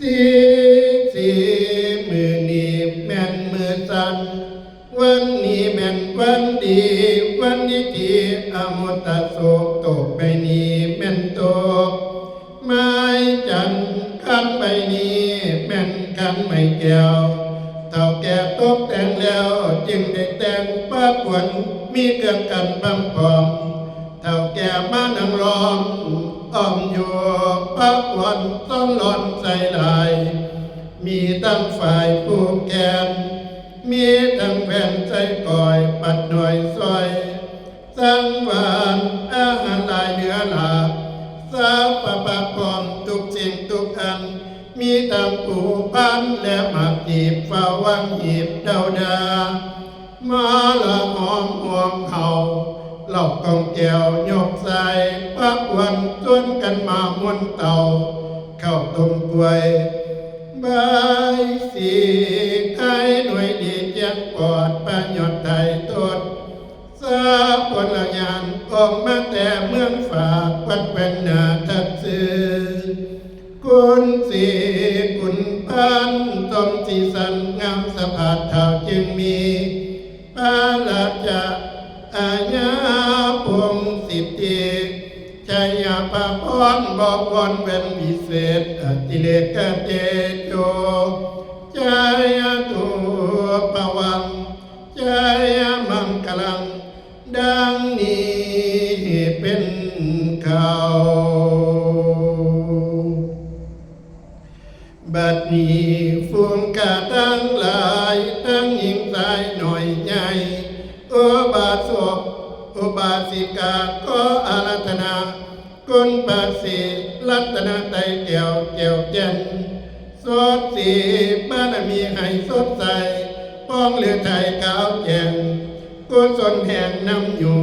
สีสีมือนี้แม่นมือสันวันนี้แม่นวันดีวันนี้ที่อมตะโศกตกไปนี้แม่นตกไม้จันกันไปนี้แม่นกันไม่แก้วเท่าแก่ตกแต่งแล้วจึงได้แต่งป้าปวนมีเครื่องกันบังพร้อมเท่าแก่มานั่งล้อมอ้อมอยู่ป้าปวนต้อนหลอนใส่ลายมีตั้งฝ่ายผู้แกนมีทั้งแผ่นใจก่อยปัดหน่อยซอยสังวานอาหารลายเนื้อหลาบสาปะปะพร้อมทุกสิ่งทุกอันมีทั้งผู้พันและหมากจีบฝ้าวังหีบเดาดามาละหอมห่วงเห่าเหล่ากองแก้วยกใส่ปักวันชวนกันมามุนเต่าเข้าต้มกล้วยบายสีไทยหน่วยดีเจียงปอดประโยชน์ไทยตดสาพลยานออกมาแต่เมืองฝากวัดเป็นนาทัดซื้อคุณสีคุณพันตมสีสันงามสะพาดเท่าจึงมีปาลาจะอาญาพงสิทธิชัยปะพรบอกวอนเป็นวิเศษอติเลกเตโจชัยตัวปวังชัยมังกลังดังนี้เป็นเขาบัดนี้ฟูงกาตั้งหลายตั้งหญิงชายหน่อยใหญ่อุบาสกอุบาสิกาก็อาราธนาคุณปาสีรัตนไตเกี่ยวเกี่ยวเจนสดสีบารมีให้สดใสป้องเลือไทยกาวแจงกุศลแห่งนำอยู่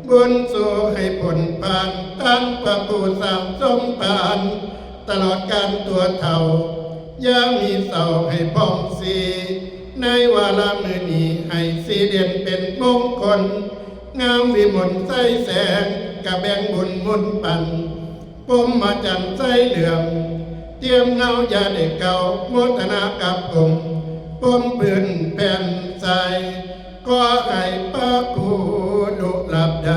บุญสู่ให้ผลปานตั้งประปูสามสมปานตลอดการตัวเท่าย่ามีเสาให้ป้องสีในวาระมือนี้ให้สีเด่นเป็นมงคลงามวิมลใสแสงกะแบ่งบุญมุนปันปมมาจันใสเหลื่อมเตรียมเงายาเด็กเก่าโมทนากับองค์ปมปืนแผ่นใสก็ให้ปะกูดุหลับใด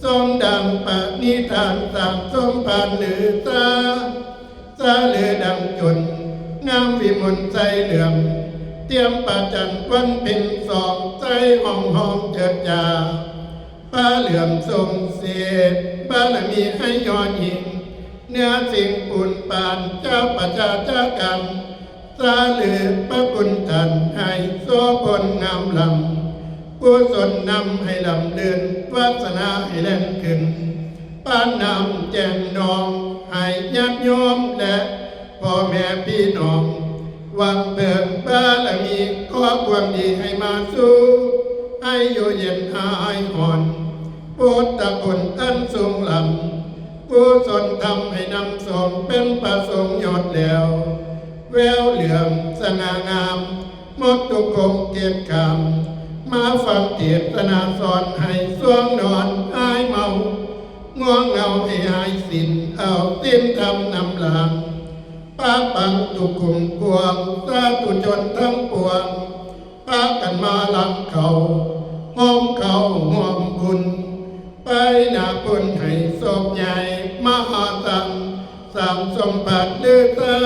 สมดังปณิธานสั่งสมพันหรือซาเลือดังจนงามวิมลใสเหลื่อมเตรียมปะจันวันเป็นสองใจห้องเจิดจาป้าเหลื่อมทรงเสียบารมีให้ย้อนยิงเนื้อสิ่งปุ่นปานเจ้าปัจจาเจ้ากันสาเหลือพระคุณท่านให้โสพลงามลำกุศลนำให้ลำเลือนวาสนาให้แล่นขึ้นป้านนำแจงนองให้ญาติโยมและพ่อแม่พี่น้องหวังเปิดบารมีขอความดีให้มาสู่ให้อยู่เย็นหายห่อนพุทธคุณอันสูงลำกุศลทำให้นำส่งเป็นประสงค์ยอดแล้วแววเหลื่อมสง่างามมดทุกคงเกียรติคำมาฟังเทศนาสอนให้สวงนอนหายเมาง่วงเหงาให้หายสิ้นเอาติ้นทำนำหลังป้าปังตุกุมกวงสาธุชนทั้งปวงป้ากันมาลังเขาห้องเขาห่วงบุญไปหน้าบุญให้ศพใหญ่มหาตังสั่งสมบัติลือตา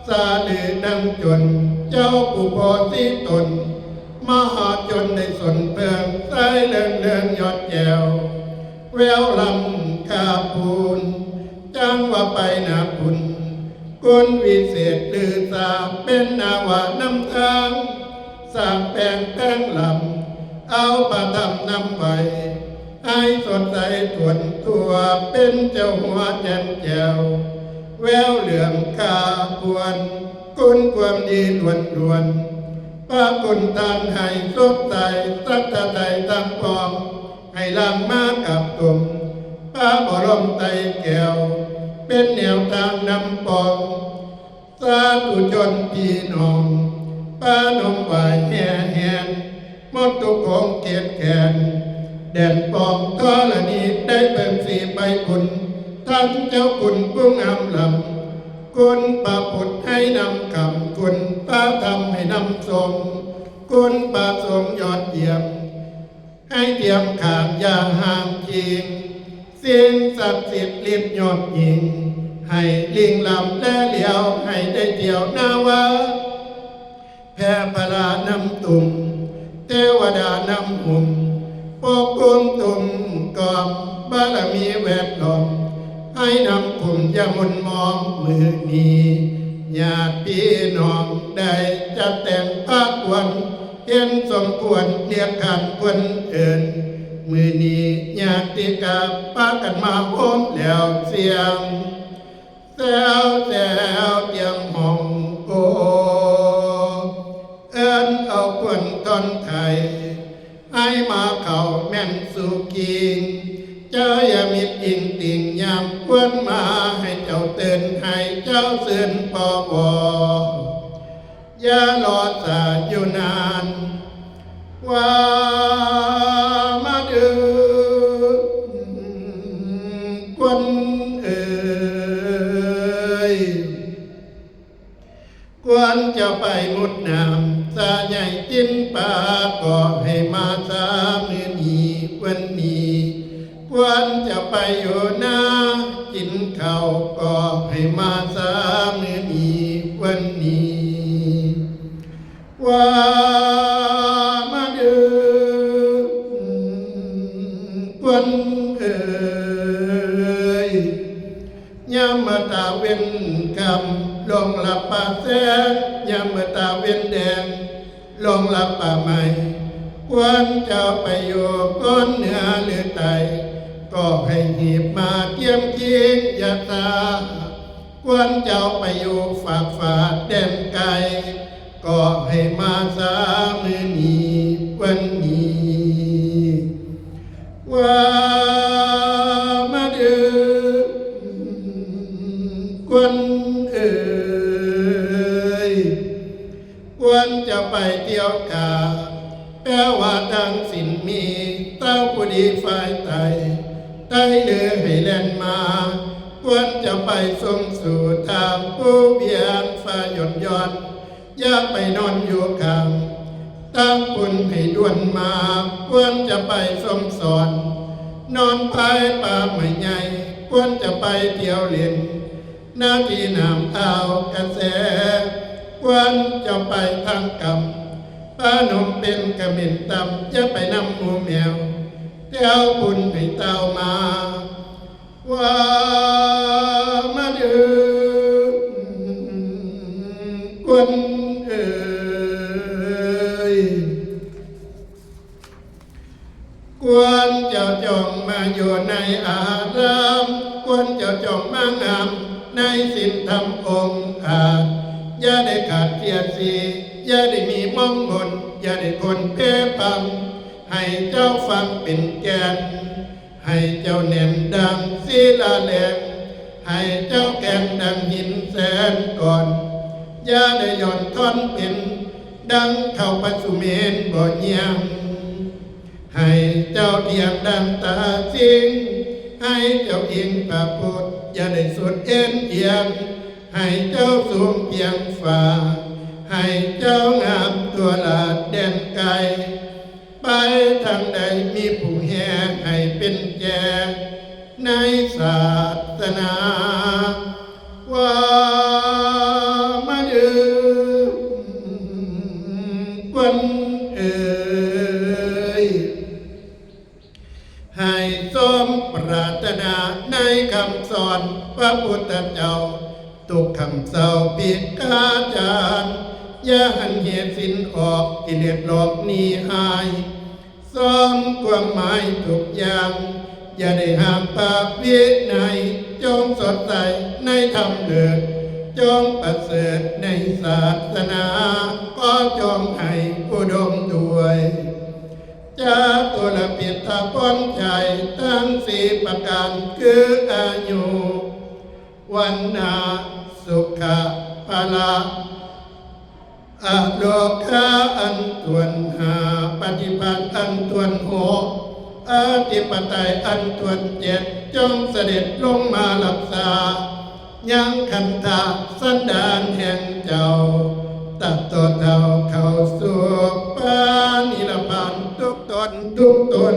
สาลือดังจนเจ้าผู้พอสิตนมหาจนในสนเพิงใส่เลื่องยอดแก้วแววลำคาปูนจังว่าไปหน้าบุญกุลวิเศษลือสาเป็นนาวานำทางสร้างแปลงลำเอาประทับนำไว้ให้สดใสทวนตัวเป็นเจ้าหัวแจ่มแจ๋วแววเหลืองคาปวนคุณความดีล้วนพระคุณทานให้สดใสสัตย์ใจตั้งปองให้ลังมากับตุ่มพระบรมไตรแก้วเป็นแนวทางนำปองสาธุชนพี่น้องป้านมไหวแห่แหนมดทุกของเกียรติแขนแดนปองกรณีได้เพิ่มสีใบบุญท่านเจ้าคุณผู้งามลำ คุณพระพุทธให้นำคำคุณพระธรรมให้นำทรงคุณพระสงฆ์ยอดเยี่ยมให้เตรียมขางอย่าห่างคิงสิ่งศักดิ์สิทธิ์ฤทธิ์ยอดยิ่งให้ลิงลำและเหลียวให้ได้เที่ยวนาวาแผ่พระนำตุ่มเทวดานำหุ่มปกคุมตุ่มกอมบารมีแวดล้อมให้นำคุมยมุนมองมือนี้ญาติพี่น้องได้จัดแต่งพระควรเห็นสมควรเรียกขันควรเอินมือนี้ญาติกาพากันมาพร้อมแล้วเสียงแซวเตรียมห้องโอเอินเอาคนตอนไทยให้มาเข้าแม่นสุกิงเจ้าอย่ามิดอิงติ่งยามควรมาให้เจ้าเตือนให้เจ้าเสื่นปอบอย่ารอสาอยู่นานว่ามาดูคนเอ่ยควรจะไปมุดน้ำสาใหญ่จิ้นป่าก็ให้มาสามือนี้วันนี้ควรจะไปอยู่นากินข้าวก็ให้มาสามือนี้วันนี้ว่ามาดูคนเอ่ยยามมาตาเว้นคำลงหลับป่าแสงยามมาตาเว้นแดงลงหลับป่าใหม่ควรจะไปอยู่ก้นเหนือหรือไตก็ให้หีบมาเทียมคิงยาตาควรจะไปอยู่ฝากฝาดแดนไกลก็ให้มาสามือนี้วันนี้ว่ามาดูคนเอ่ยควรจะไปเที่ยวกาแปลว่าดังสินมีเต้าผู้ดีฝ่ายไตได้เลือให้แล่นมาควรจะไปทรงสู่ทางผู้เบียนฝ่ายหย่อนย้อนอย่าไปนอนอยู่ข้างตั้งคุณให้ด่วนมาควรจะไปทรงสอนนอนภายป่าไม่ใหญ่ควรจะไปเที่ยวเล่นหน้าที่น้ำเอากระแสควรจะไปทางกรรมป้าหนุ่มเป็นกระเม็นตำจะไปนำหมูแมวเที่ยวบุญให้เต้ามาว่ามาดูคนเอ่ยควรเจ้าจงมาอยู่ในอารามควรเจ้าจงมางามในศีลธรรมองค์อาจอย่าได้ขาดเกียรติอย่าได้มีมองมนอย่าได้คนเพ่พังให้เจ้าฟังเป็นแกนให้เจ้าเน่นดังศิลาแหลมให้เจ้าแกนดังหินแสนก่อนอย่าได้ย่อนท่อนเป็นดังเข้าปัสสุเมนบ่เงียงให้เจ้าเทียงดังตาสิงให้เจ้าอิงพระพุทธอย่าได้สุดเอ็นเอียงให้เจ้าสูงเพียงฝ่าให้เจ้างามตัวลาดแดนไกลไปทางใดมีผู้แห่ให้เป็นแก่ในศาสนาว่ามาดูคนเอ่ยให้สมปรารถนาในคำสอนพระพุทธเจ้าทุกคำเศร้าปิดกาจารอย่าหันเหตุสินออกกิเลสหลอกหนีหายสมความหมายทุกอย่างอย่าได้ห้ามปากวินัยจงสดใสในธรรมเลิศจงประเสริฐในศาสนาก็จงให้อุดมด้วยจะตัวละเปียตาพ้นใจตั้งสี่ประการคืออายุวันนาสุขะภาละอโลกาอันตวนหาปฏิปัติอันตวนหกอธิปไตยอันตวนเจ็ดจงเสด็จลงมารักษา ยังคันธาสันดานแห่งเจ้าตัดตัวเท่าเข้าสู่ปานิรพันธ์ทุกตนทุกตน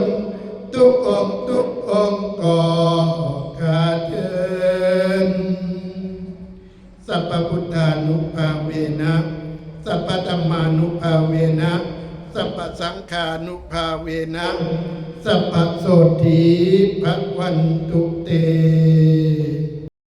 ทุกองค์ทุกองค์ก่อขาดเชิญสัพพพุทธานุภาเวนะสัพพธัมมานุภาเวนะสัพพสังฆานุภาเวนะสัพพโสถีภวันตุเต